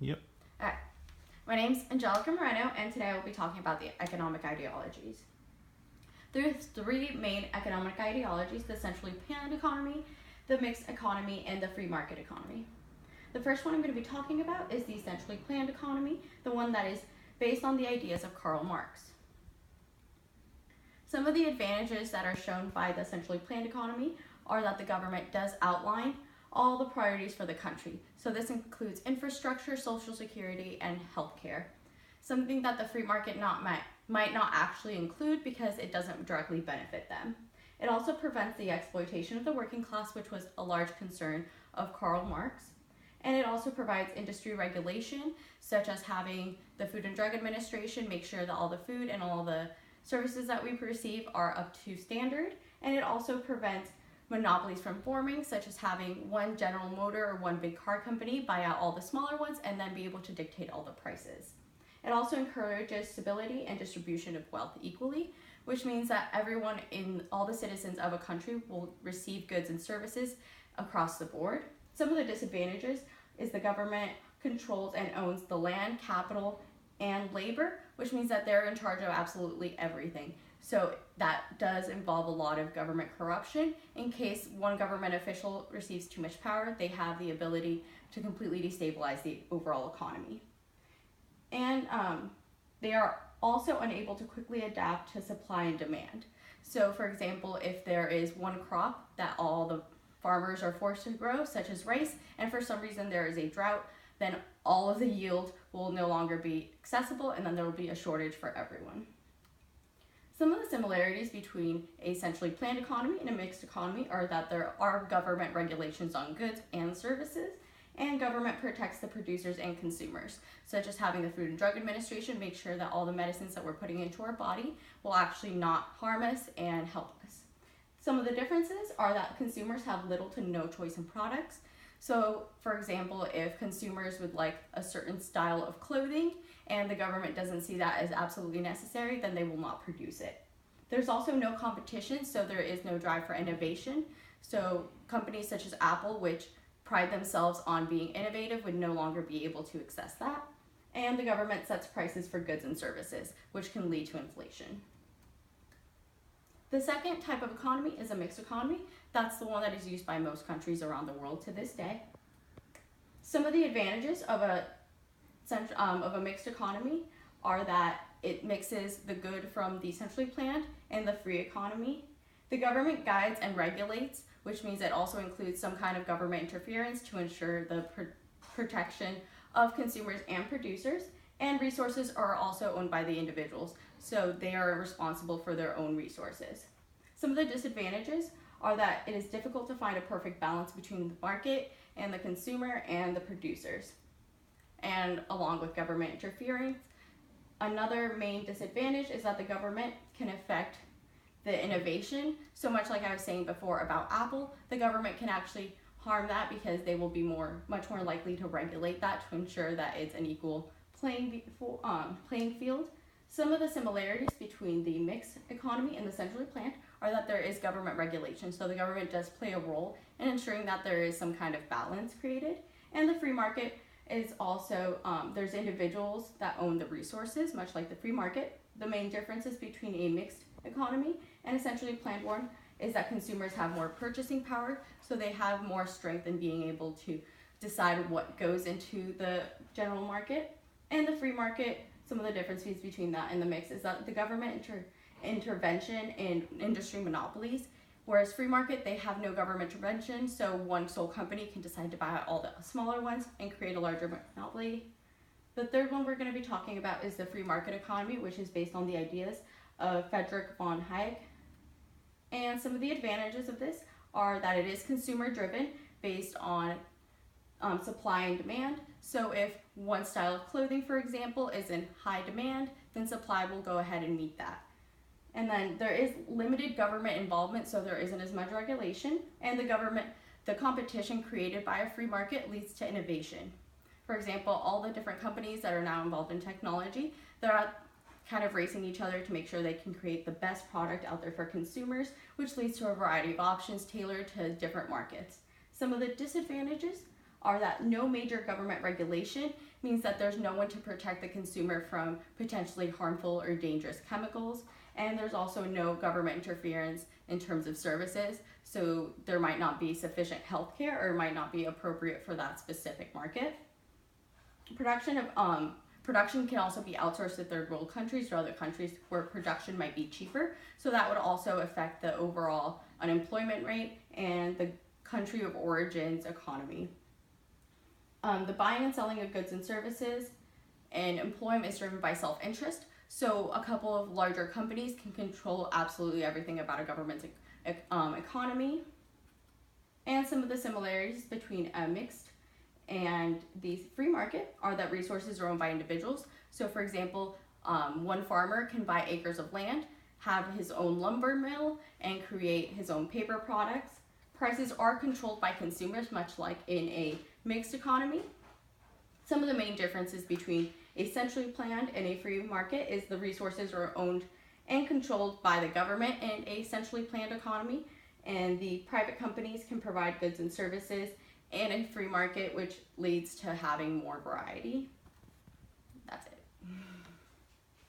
Yep. Alright, my name's Angelica Moreno, and today I will be talking about the economic ideologies. There are three main economic ideologies: the centrally planned economy, the mixed economy, and the free market economy. The first one I'm going to be talking about is the centrally planned economy, the one that is based on the ideas of Karl Marx. Some of the advantages that are shown by the centrally planned economy are that the government does outline all the priorities for the country. So this includes infrastructure, social security, and healthcare. Something that the free market might not actually include because it doesn't directly benefit them. It also prevents the exploitation of the working class, which was a large concern of Karl Marx. And it also provides industry regulation, such as having the Food and Drug Administration make sure that all the food and all the services that we receive are up to standard. And it also prevents monopolies from forming, such as having one General Motor or one big car company buy out all the smaller ones and then be able to dictate all the prices. It also encourages stability and distribution of wealth equally, which means that everyone in all the citizens of a country will receive goods and services across the board. Some of the disadvantages is the government controls and owns the land, capital, and labor, which means that they're in charge of absolutely everything. So that does involve a lot of government corruption. In case one government official receives too much power, they have the ability to completely destabilize the overall economy. And they are also unable to quickly adapt to supply and demand. So for example, if there is one crop that all the farmers are forced to grow, such as rice, and for some reason there is a drought, then all of the yield will no longer be accessible, and then there will be a shortage for everyone. Some of the similarities between a centrally planned economy and a mixed economy are that there are government regulations on goods and services, and government protects the producers and consumers, such as having the Food and Drug Administration make sure that all the medicines that we're putting into our body will actually not harm us and help us. Some of the differences are that consumers have little to no choice in products. So, for example, if consumers would like a certain style of clothing and the government doesn't see that as absolutely necessary, then they will not produce it. There's also no competition, so there is no drive for innovation. So companies such as Apple, which pride themselves on being innovative, would no longer be able to access that. And the government sets prices for goods and services, which can lead to inflation. The second type of economy is a mixed economy. That's the one that is used by most countries around the world to this day. Some of the advantages of a mixed economy are that it mixes the good from the centrally planned and the free economy. The government guides and regulates, which means it also includes some kind of government interference to ensure the protection of consumers and producers. And resources are also owned by the individuals, so they are responsible for their own resources. Some of the disadvantages are that it is difficult to find a perfect balance between the market and the consumer and the producers, and along with government interference. Another main disadvantage is that the government can affect the innovation. So much like I was saying before about Apple, the government can actually harm that because they will be much more likely to regulate that to ensure that it's an equal playing field. Some of the similarities between the mixed economy and the centrally planned are that there is government regulation. So the government does play a role in ensuring that there is some kind of balance created. And the free market is also, there's individuals that own the resources, much like the free market. The main differences between a mixed economy and a centrally planned one is that consumers have more purchasing power, so they have more strength in being able to decide what goes into the general market. And the free market, some of the differences between that and the mix is that the government intervention in industry monopolies, whereas free market, they have no government intervention, so one sole company can decide to buy out all the smaller ones and create a larger monopoly. The third one we're going to be talking about is the free market economy, which is based on the ideas of Friedrich von Hayek. And some of the advantages of this are that it is consumer driven based on supply and demand. So if one style of clothing, for example, is in high demand, then supply will go ahead and meet that. And then there is limited government involvement, so there isn't as much regulation. And the competition created by a free market leads to innovation. For example, all the different companies that are now involved in technology, they're kind of racing each other to make sure they can create the best product out there for consumers, which leads to a variety of options tailored to different markets. Some of the disadvantages are that no major government regulation means that there's no one to protect the consumer from potentially harmful or dangerous chemicals, and there's also no government interference in terms of services, so there might not be sufficient healthcare or might not be appropriate for that specific market. Production can also be outsourced to third world countries or other countries where production might be cheaper, so that would also affect the overall unemployment rate and the country of origin's economy. The buying and selling of goods and services and employment is driven by self-interest, so a couple of larger companies can control absolutely everything about a government's economy. And some of the similarities between a mixed and the free market are that resources are owned by individuals. So for example, one farmer can buy acres of land, have his own lumber mill, and create his own paper products. Prices are controlled by consumers, much like in a mixed economy. Some of the main differences between a centrally planned and a free market is the resources are owned and controlled by the government in a centrally planned economy, and the private companies can provide goods and services in a free market, which leads to having more variety. That's it.